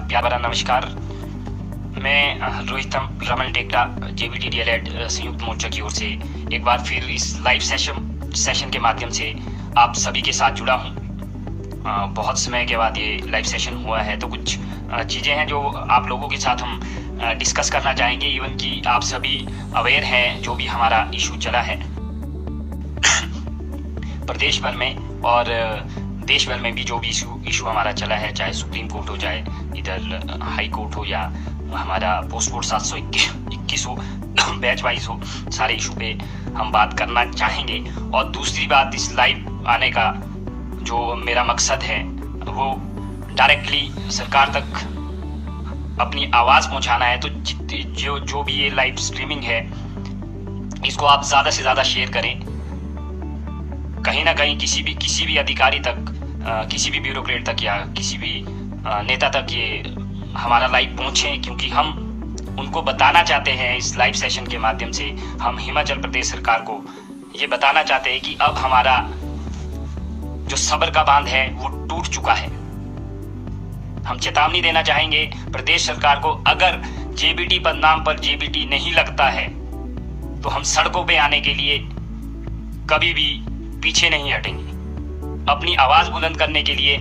प्यार भरा नमस्कार। मैं रोहित रमन टेकटा जेबीटी डीएलएड संयुक्त मोर्चा की ओर से एक बार फिर इस लाइव सेशन के माध्यम से आप सभी के साथ जुड़ा हूँ। बहुत समय के बाद ये लाइव सेशन हुआ है, तो कुछ चीज़ें हैं जो आप लोगों के साथ हम डिस्कस करना चाहेंगे। इवन कि आप सभी अवेयर हैं जो भी हमारा इशू चला है प्रदेश भर में और देश भर में भी जो भी इशू हमारा चला है, चाहे सुप्रीम कोर्ट हो, चाहे इधर हाई कोर्ट हो या हमारा पोस्ट कोड 721 हो, बैच वाइज हो, सारे इशू पे हम बात करना चाहेंगे। और दूसरी बात, इस लाइव आने का जो मेरा मकसद है वो डायरेक्टली सरकार तक अपनी आवाज़ पहुंचाना है। तो जो भी ये लाइव स्ट्रीमिंग है इसको आप ज़्यादा से ज़्यादा शेयर करें, कहीं ना कहीं किसी भी अधिकारी तक, किसी भी ब्यूरोक्रेट तक या किसी भी नेता तक ये हमारा लाइव पहुंचे, क्योंकि हम उनको बताना चाहते हैं इस लाइव सेशन के माध्यम से, हम हिमाचल प्रदेश सरकार को ये बताना चाहते हैं कि अब हमारा जो सब्र का बांध है वो टूट चुका है। हम चेतावनी देना चाहेंगे प्रदेश सरकार को, अगर जेबीटी पदनाम पर जेबीटी नहीं लगता है तो हम सड़कों पे आने के लिए कभी भी पीछे नहीं हटेंगे। अपनी आवाज बुलंद करने के लिए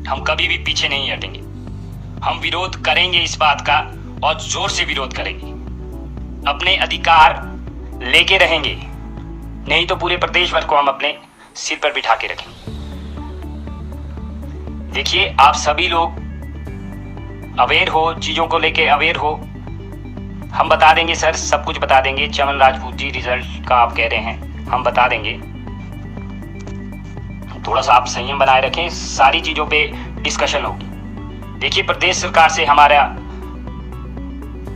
हम कभी भी पीछे नहीं हटेंगे। हम विरोध करेंगे इस बात का और जोर से विरोध करेंगे, अपने अधिकार लेके रहेंगे, नहीं तो पूरे प्रदेश भर को हम अपने सिर पर बिठा के रखेंगे। देखिए, आप सभी लोग अवेयर हो, चीजों को लेके अवेयर हो। हम बता देंगे सर, सब कुछ बता देंगे। चमन राजपूत जी, रिजल्ट का आप कह रहे हैं, हम बता देंगे। थोड़ा सा आप संयम बनाए रखें, सारी चीजों पे डिस्कशन होगी। देखिए, प्रदेश सरकार से हमारा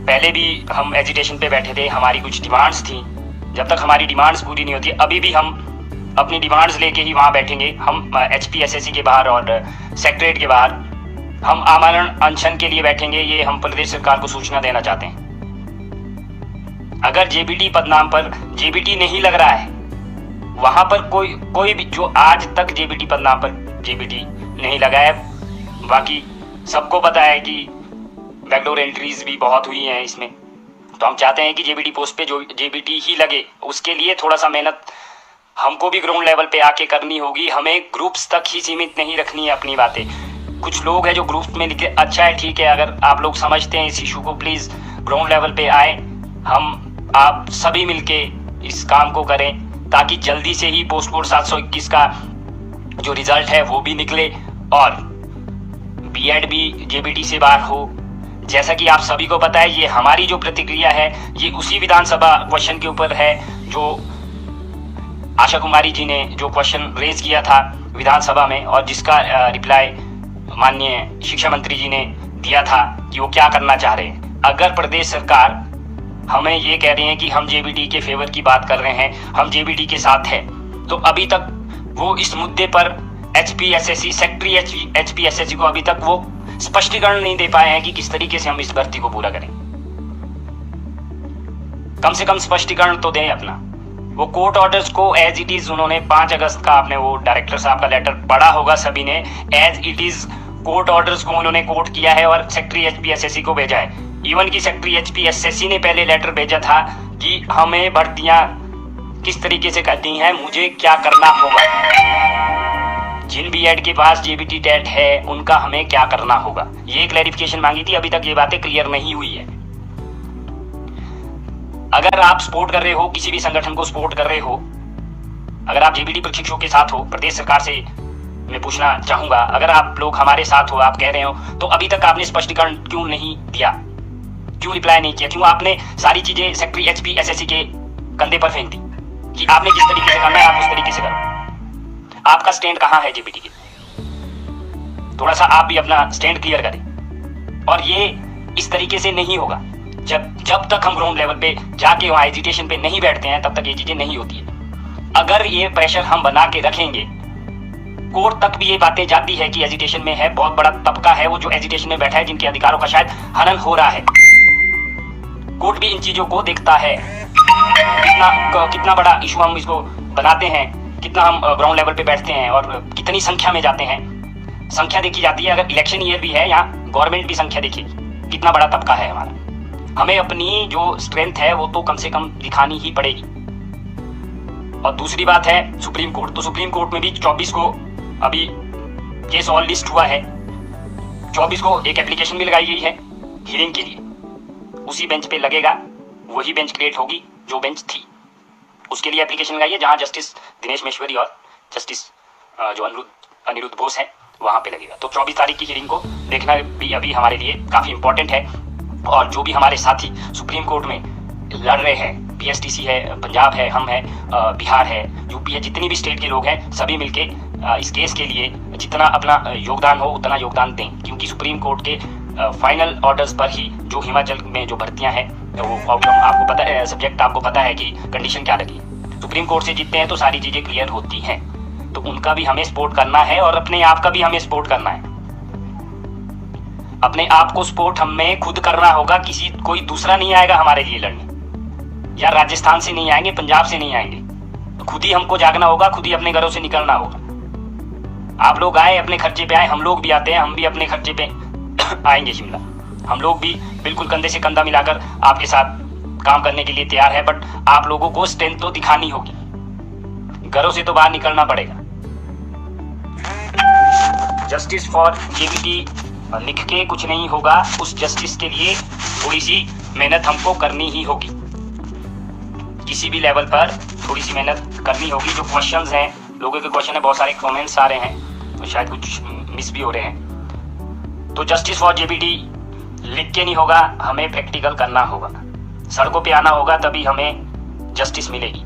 पहले भी हम एजिटेशन पे बैठे थे, हमारी कुछ डिमांड्स थी। जब तक हमारी डिमांड्स पूरी नहीं होती, अभी भी हम अपनी डिमांड्स लेके ही वहां बैठेंगे। हम HPSSC के बाहर और सेक्रेटरीट के बाहर हम आमरण अनशन के लिए बैठेंगे। ये हम प्रदेश सरकार को सूचना देना चाहते हैं। अगर जेबीटी पदनाम पर जेबीटी नहीं लग रहा है, वहां पर कोई भी जो आज तक जेबीटी पदनाम पर जेबीटी नहीं लगा है, बाकी सबको पता है कि बैकडोर एंट्रीज भी बहुत हुई हैं इसमें, तो हम चाहते हैं कि जेबीटी पोस्ट पे जो जेबीटी ही लगे। उसके लिए थोड़ा सा मेहनत हमको भी ग्राउंड लेवल पे आके करनी होगी। हमें ग्रुप्स तक ही सीमित नहीं रखनी है अपनी बातें। कुछ लोग हैं जो ग्रुप्स में लिखे, अच्छा है, ठीक है, अगर आप लोग समझते हैं इस इशू को, प्लीज ग्राउंड लेवल पे आए, हम आप सभी मिलके इस काम को करें, ताकि जल्दी से ही पोस्ट कोड 721 का जो रिजल्ट है वो भी निकले और बीएड भी जेबीटी से बाहर हो। जैसा कि आप सभी को पता है, ये हमारी जो प्रतिक्रिया है ये उसी विधानसभा क्वेश्चन के ऊपर है जो आशा कुमारी जी ने जो क्वेश्चन रेज किया था विधानसभा में, और जिसका रिप्लाई माननीय शिक्षा मंत्री जी ने दिया था कि वो क्या करना चाह रहे हैं। अगर प्रदेश सरकार हमें ये कह रहे हैं कि हम जेबीटी के फेवर की बात कर रहे हैं, हम जेबीटी के साथ हैं, तो अभी तक वो इस मुद्दे पर HPSSC सेक्रेटरी HPSSC को अभी तक वो स्पष्टीकरण नहीं दे पाए हैं कि किस तरीके से हम इस भर्ती को पूरा करें। कम से कम स्पष्टीकरण तो दें अपना। वो कोर्ट ऑर्डर्स को एज इट इज, उन्होंने 5 अगस्त का, आपने वो डायरेक्टर साहब का लेटर पढ़ा होगा सभी ने, as it is court orders को उन्होंने कोर्ट किया है और सेक्रेटरी HPSSC को भेजा है। इवन की सेक्रेटरी HPSSC ने पहले लेटर भेजा था कि हमें भर्तियां किस तरीके से करनी है, मुझे क्या करना होगा, जिन बीएड के पास जेबीटी टेट है उनका हमें क्या करना होगा, ये क्लैरिफिकेशन मांगी थी। अभी तक ये बातें क्लियर नहीं हुई है। अगर आप सपोर्ट कर रहे हो, किसी भी संगठन को सपोर्ट कर रहे हो, अगर आप जेबीटी प्रशिक्षुओं के साथ हो, प्रदेश सरकार से मैं पूछना चाहूंगा, अगर आप लोग हमारे साथ हो, आप कह रहे हो, तो अभी तक आपने स्पष्टीकरण क्यों नहीं दिया, क्यों रिप्लाई नहीं किया, क्यों आपने सारी चीजें सेक्रेटरी HPSSC के कंधे पर फेंक दी कि आपने जिस तरीके से करना है आप उस तरीके से करो। आपका स्टैंड कहां है जेबीटी के? थोड़ा सा आप भी अपना स्टैंड क्लियर करें। और ये इस तरीके से नहीं होगा। जब तक हम ग्राउंड लेवल पे जाके वहां एजिटेशन पे नहीं बैठते हैं, तब तक ये चीजें नहीं होती है। अगर ये प्रेशर हम बना के रखेंगे, कोर्ट तक भी ये बातें जाती है कि एजिटेशन में है, बहुत बड़ा तबका है वो जो एजिटेशन में बैठा है, जिनके अधिकारों का शायद हनन हो रहा है। कोर्ट भी इन चीजों को देखता है। कितना बड़ा इशू हम इसको बनाते हैं, कितना हम ग्राउंड लेवल पे बैठते हैं और कितनी संख्या में जाते हैं, संख्या देखी जाती है। अगर इलेक्शन ईयर भी है, यहाँ गवर्नमेंट भी संख्या देखेगी कितना बड़ा तबका है हमारा। हमें अपनी जो स्ट्रेंथ है वो तो कम से कम दिखानी ही पड़ेगी। और दूसरी बात है सुप्रीम कोर्ट, तो सुप्रीम कोर्ट में भी 24 को अभी केस ऑल लिस्ट हुआ है। 24 को एक एप्लीकेशन भी लगाई गई है हियरिंग के लिए। उसी बेंच पे लगेगा, वही बेंच क्रिएट होगी जो बेंच थी, उसके लिए एप्लीकेशन लगाई है, जहां जस्टिस दिनेश महेश्वरी और जस्टिस जो अनिरुद्ध बोस है वहां पे लगेगा। तो 24 तारीख की हियरिंग को देखना भी अभी हमारे लिए काफी इंपॉर्टेंट है। और जो भी हमारे साथी सुप्रीम कोर्ट में लड़ रहे हैं, पीएसटीसी है, पंजाब है, हम है, बिहार है, यूपी है, जितनी भी स्टेट के लोग हैं, सभी मिलके इस केस के लिए जितना अपना योगदान हो उतना योगदान दें। क्योंकि सुप्रीम कोर्ट के फाइनल ऑर्डर्स पर ही जो हिमाचल में जो भर्तियां हैं, वो प्रॉब्लम आपको पता है, सब्जेक्ट आपको पता है कि कंडीशन क्या लगी। सुप्रीम कोर्ट से जीतते हैं तो सारी चीजें क्लियर होती हैं। तो उनका भी हमें सपोर्ट करना है और अपने आप का भी हमें सपोर्ट करना है। अपने आप को सपोर्ट हमें खुद करना होगा, कोई दूसरा नहीं आएगा हमारे लिए लड़ने। या राजस्थान से नहीं आएंगे, पंजाब से नहीं आएंगे, तो खुद ही हमको जागना होगा, खुद ही अपने घरों से निकलना होगा। आप लोग आए अपने खर्चे पे आए, हम लोग भी आते हैं, हम भी अपने खर्चे पे आएंगे शिमला। हम लोग भी बिल्कुल कंधे से कंधा मिलाकर आपके साथ काम करने के लिए तैयार है। बट आप लोगों को स्ट्रेंथ तो दिखानी होगी, घरों से तो बाहर निकलना पड़ेगा। जस्टिस फॉर जेबीटी लिख के कुछ नहीं होगा, उस जस्टिस के लिए थोड़ी सी मेहनत हमको करनी ही होगी। किसी भी लेवल पर थोड़ी सी मेहनत करनी होगी। जो क्वेश्चंस हैं, लोगों के क्वेश्चन है, बहुत सारे कमेंट्स आ रहे हैं, तो शायद कुछ मिस भी हो रहे हैं। तो जस्टिस फॉर जेबीटी लिख के नहीं होगा, हमें प्रैक्टिकल करना होगा, सड़कों पे आना होगा, तभी हमें जस्टिस मिलेगी,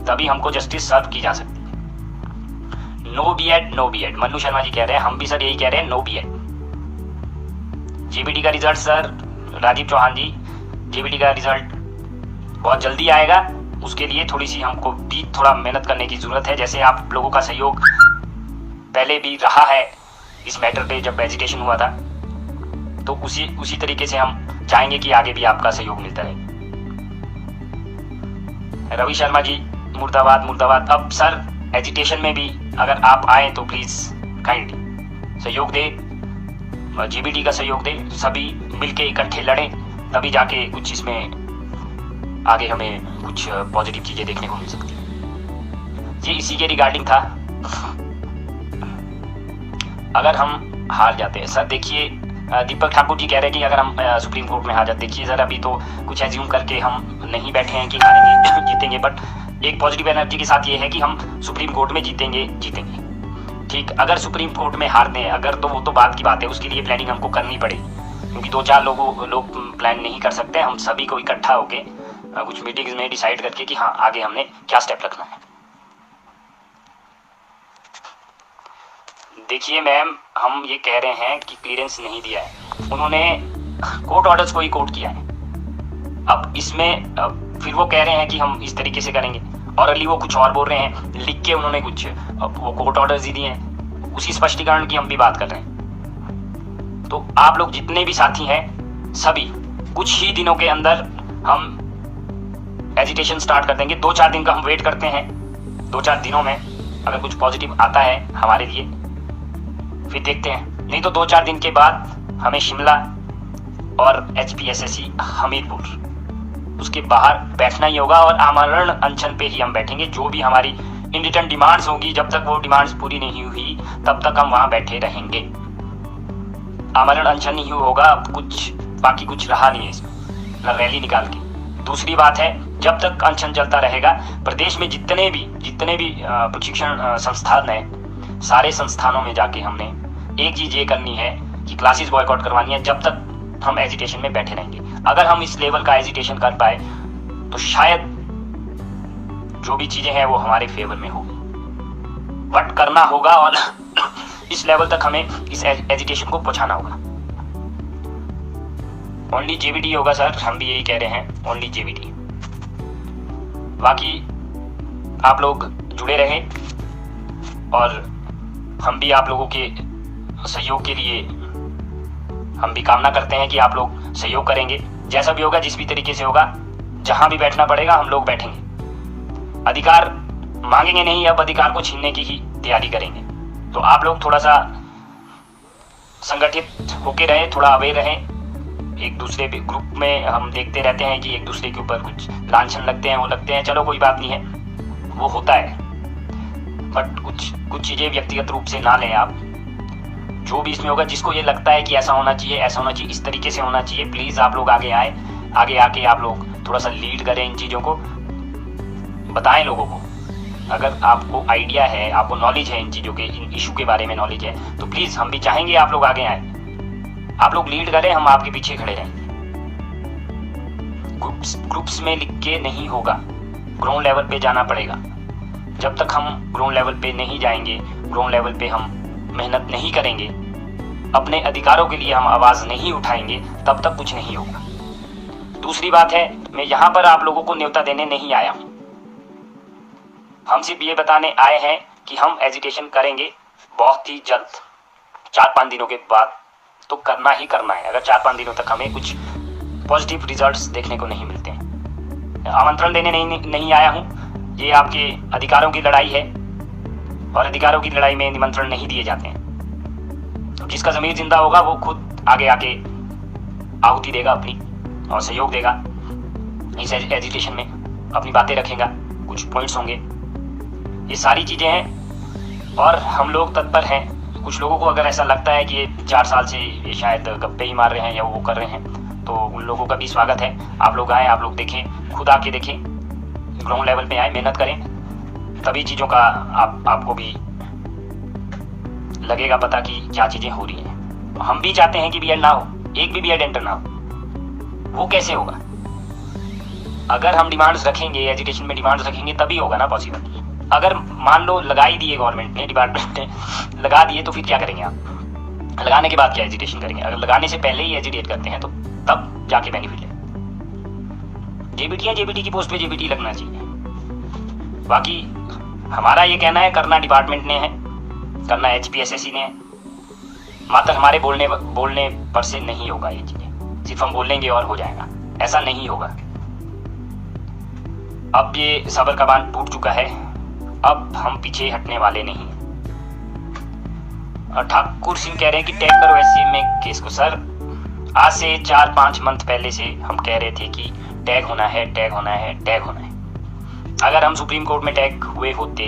तभी हमको जस्टिस सर्व की जा सकती है। No BEd, no BEd, Manu Sharma ji कह रहे हैं, हम भी सर यही कह रहे हैं, नो बीएड। जेबीटी का रिजल्ट सर, राजीव चौहान जी, जेबीटी का रिजल्ट बहुत जल्दी आएगा, उसके लिए थोड़ी सी हमको भी थोड़ा मेहनत करने की जरूरत है। जैसे आप लोगों का सहयोग पहले भी रहा है इस मैटर पे, जब एजिटेशन हुआ था, तो उसी तरीके से हम चाहेंगे कि आगे भी आपका सहयोग मिलता रहे। रवि शर्मा जी, मुर्दाबाद मुर्दाबाद। अब सर एजिटेशन में भी अगर आप आए तो प्लीज काइंडली सहयोग दे, जीबीटी का सहयोग दे, सभी मिलके इकट्ठे लड़ें, तभी जाके कुछ इसमें आगे हमें कुछ पॉजिटिव चीजें देखने को मिल सकती है। ये इसी के रिगार्डिंग था। अगर हम हार जाते हैं सर, देखिए दीपक ठाकुर जी कह रहे हैं कि अगर हम सुप्रीम कोर्ट में हार जाते, देखिए सर अभी तो कुछ एज्यूम करके हम नहीं बैठे हैं कि हारेंगे जीतेंगे, बट एक पॉजिटिव एनर्जी के साथ ये है कि हम सुप्रीम कोर्ट में जीतेंगे। ठीक, अगर सुप्रीम कोर्ट में हारते हैं अगर, तो वो तो बात की बात है, उसके लिए प्लानिंग हमको करनी पड़ेगी। क्योंकि 2-4 लोग प्लान नहीं कर सकते, हम सभी को इकट्ठा होके कुछ मीटिंग्स में डिसाइड करके कि हाँ आगे हमने क्या स्टेप रखना है। देखिए मैम, हम ये कह रहे हैं कि क्लियरेंस नहीं दिया है, उन्होंने कोर्ट ऑर्डर्स को ही कोर्ट किया है। अब इसमें फिर वो कह रहे हैं कि हम इस तरीके से करेंगे, और अली वो कुछ और बोल रहे हैं, लिख के उन्होंने कुछ वो कोर्ट ऑर्डर्स ही दिए हैं, उसी स्पष्टीकरण की हम भी बात कर रहे हैं। तो आप लोग जितने भी साथी हैं, सभी कुछ ही दिनों के अंदर हम एजिटेशन स्टार्ट कर देंगे। 2-4 दिन का हम वेट करते हैं, 2-4 दिनों में अगर कुछ पॉजिटिव आता है हमारे लिए फिर देखते हैं, नहीं तो 2-4 दिन के बाद हमें शिमला और HPSSC हमीरपुर उसके बाहर बैठना ही होगा, और आमरण अनशन पे ही हम बैठेंगे। जो भी हमारी इन रिटर्न डिमांड्स होंगी, जब तक वो डिमांड्स पूरी नहीं हुई तब तक हम वहां बैठे रहेंगे। आमरण अनशन नहीं होगा, अब कुछ बाकी कुछ रहा नहीं है इसमें, ना रैली निकाल के। दूसरी बात है, जब तक अनशन चलता रहेगा, प्रदेश में जितने भी प्रशिक्षण संस्थान है, सारे संस्थानों में जाके हमने एक चीज ये करनी है कि क्लासेस बॉयकॉट करवानी है। जब तक हम एजिटेशन में बैठे रहेंगे, अगर हम इस लेवल का एजिटेशन कर पाए तो शायद जो भी चीजें हैं वो हमारे फेवर में होगी, बट करना होगा और इस लेवल तक हमें इस एजिटेशन को पहुंचाना होगा। ओनली जेबीटी होगा सर, हम भी यही कह रहे हैं, ओनली जेबीटी। बाकी आप लोग जुड़े रहें, और हम भी आप लोगों के सहयोग के लिए हम भी कामना करते हैं कि आप लोग सहयोग करेंगे। जैसा भी होगा, जिस भी तरीके से होगा, जहां भी बैठना पड़ेगा हम लोग बैठेंगे। अधिकार मांगेंगे नहीं, अब अधिकार को छीनने की ही तैयारी करेंगे। तो आप लोग थोड़ा सा संगठित होके रहे, थोड़ा अवेयर रहें। एक दूसरे ग्रुप में हम देखते रहते हैं कि एक दूसरे के ऊपर कुछ लांछन लगते हैं, वो लगते हैं, चलो कोई बात नहीं है, वो होता है, बट कुछ चीज़ें व्यक्तिगत रूप से ना लें आप। जो भी इसमें होगा, जिसको ये लगता है कि ऐसा होना चाहिए, ऐसा होना चाहिए, इस तरीके से होना चाहिए, प्लीज़ आप लोग आगे आए, आगे आके आप लोग थोड़ा सा लीड करें, इन चीज़ों को बताएं लोगों को। अगर आपको आइडिया है, आपको नॉलेज है इन चीज़ों के, इन इशू के बारे में नॉलेज है, तो प्लीज़ हम भी चाहेंगे आप लोग आगे आए, आप लोग लीड करें, हम आपके पीछे खड़े रहेंगे। ग्रुप्स में लिख के नहीं होगा, ग्राउंड लेवल पे जाना पड़ेगा। जब तक हम ग्राउंड लेवल पे नहीं जाएंगे, ग्राउंड लेवल पे हम मेहनत नहीं करेंगे, अपने अधिकारों के लिए हम आवाज़ नहीं उठाएंगे, तब तक कुछ नहीं होगा। दूसरी बात है, मैं यहाँ पर आप लोगों को न्योता देने नहीं आया हूँ, हम सिर्फ ये बताने आए हैं कि हम एजुकेशन करेंगे बहुत ही जल्द, 4-5 दिनों के बाद तो करना ही करना है। अगर 4-5 दिनों तक हमें कुछ पॉजिटिव रिजल्ट्स देखने को नहीं मिलते हैं, आमंत्रण देने नहीं आया हूँ। ये आपके अधिकारों की लड़ाई है और अधिकारों की लड़ाई में निमंत्रण नहीं दिए जाते हैं। तो जिसका ज़मीर जिंदा होगा वो खुद आगे आके आहुति देगा अपनी और सहयोग देगा इस एजुकेशन में, अपनी बातें रखेगा, कुछ पॉइंट्स होंगे, ये सारी चीज़ें हैं और हम लोग तत्पर हैं। कुछ लोगों को अगर ऐसा लगता है कि ये 4 साल से ये शायद गप्पे ही मार रहे हैं या वो कर रहे हैं, तो उन लोगों का भी स्वागत है। आप लोग आएँ, आप लोग देखें, खुद आके देखें, ग्राउंड लेवल पे आए, मेहनत करें, तभी चीज़ों का आपको भी लगेगा पता कि क्या चीज़ें हो रही हैं। हम भी चाहते हैं कि बीएड ना हो, एक भी बीएड एंटर ना हो, वो कैसे होगा? अगर हम डिमांड्स रखेंगे, एजुकेशन में डिमांड्स रखेंगे, तभी होगा ना पॉसिबल। अगर मान लो लगा ही दिए गवर्नमेंट ने, डिपार्टमेंट ने लगा दिए, तो फिर क्या करेंगे आप? लगाने के बाद क्या एजुकेशन करेंगे? अगर लगाने से पहले ही एजुकेट करते हैं तो तब जाके बेनिफिट है। जेबीटी की पोस्ट पे जेबीटी लगना चाहिए। बाकी हमारा ये कहना है, करना डिपार्टमेंट ने है, करना HPSSC ने है, मात्र हमारे बोलने पर से नहीं होगा ये चीज़ें, सिर्फ हम बोलेंगे और हो जाएगा, ऐसा नहीं होगा। अब ये सबर का बांध टूट चुका है, अब हम पीछे हटने वाले नहीं। और ठाकुर सिंह कह रहे हैं कि टैग करो SC में केस को। सर, आज से 4-5 मंथ पहले से हम कह रहे थे कि टैग होना है, टैग होना है, टैग होना है। अगर हम सुप्रीम कोर्ट में टैग हुए होते,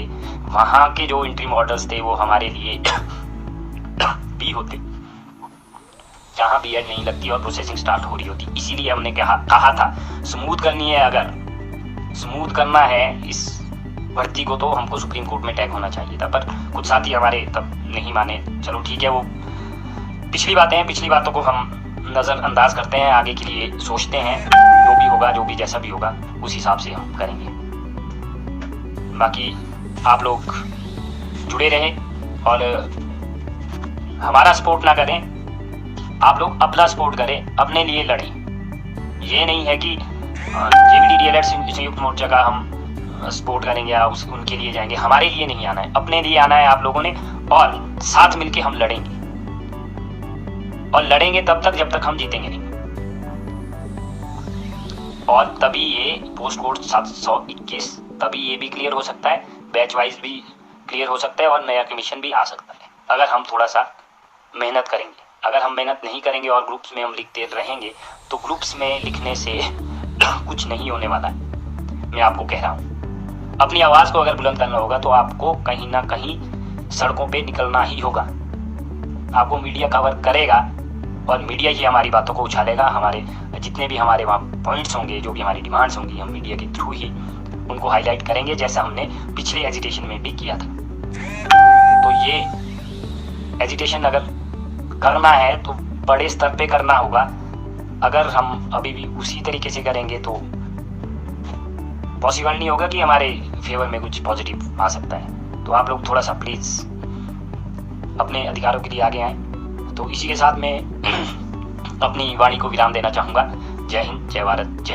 वहाँ के जो इंटरिम ऑर्डर्स थे वो हमारे लिए भी होते, जहाँ बीएड नहीं लगती और प्रोसेसिंग स्टार्ट हो रही होती। इसीलिए हमने कहा था स्मूथ करनी है, अगर स्मूथ करना है इस भर्ती को, तो हमको सुप्रीम कोर्ट में टैग होना चाहिए था। पर कुछ साथी हमारे तब नहीं माने। चलो ठीक है, वो पिछली बातें हैं, पिछली बातों को हम नज़रअंदाज करते हैं, आगे के लिए सोचते हैं, जो भी होगा, जो भी जैसा भी होगा, उस हिसाब से हम करेंगे। बाकी आप लोग जुड़े रहें और हमारा सपोर्ट ना करें, आप लोग अपना सपोर्ट करें, अपने लिए लड़ें। ये नहीं है कि जेबीटी डीएलएड संयुक्त मोर्चा का हम सपोर्ट करेंगे या उनके लिए जाएंगे, हमारे लिए नहीं आना है, अपने लिए आना है आप लोगों ने, और साथ मिलके हम लड़ेंगे। और लड़ेंगे तब तक जब तक हम जीतेंगे नहीं, और तभी ये पोस्ट कोड 721 तभी ये भी क्लियर हो सकता है, बैच वाइज भी क्लियर हो सकता है और नया कमीशन भी आ सकता है, अगर हम थोड़ा सा मेहनत करेंगे। अगर हम मेहनत नहीं करेंगे और ग्रुप्स में हम लिखते रहेंगे, तो ग्रुप्स में लिखने से कुछ नहीं होने वाला है, मैं आपको कह रहा हूँ। अपनी आवाज़ को अगर बुलंद करना होगा तो आपको कहीं ना कहीं सड़कों पे निकलना ही होगा। आपको मीडिया कवर करेगा और मीडिया ही हमारी बातों को उछालेगा। हमारे जितने भी हमारे वहाँ पॉइंट्स होंगे, जो भी हमारी डिमांड्स होंगी, हम मीडिया के थ्रू ही उनको हाईलाइट करेंगे, जैसा हमने पिछले एजिटेशन में भी किया था। तो ये एजिटेशन अगर करना है तो बड़े स्तर पे करना होगा। अगर हम अभी भी उसी तरीके से करेंगे तो पॉसिबल नहीं होगा कि हमारे फेवर में कुछ पॉजिटिव आ सकता है। तो आप लोग थोड़ा सा प्लीज़ अपने अधिकारों के लिए आगे आएँ। तो इसी के साथ मैं अपनी वाणी को विराम देना चाहूँगा। जय हिंद, जय भारत, जय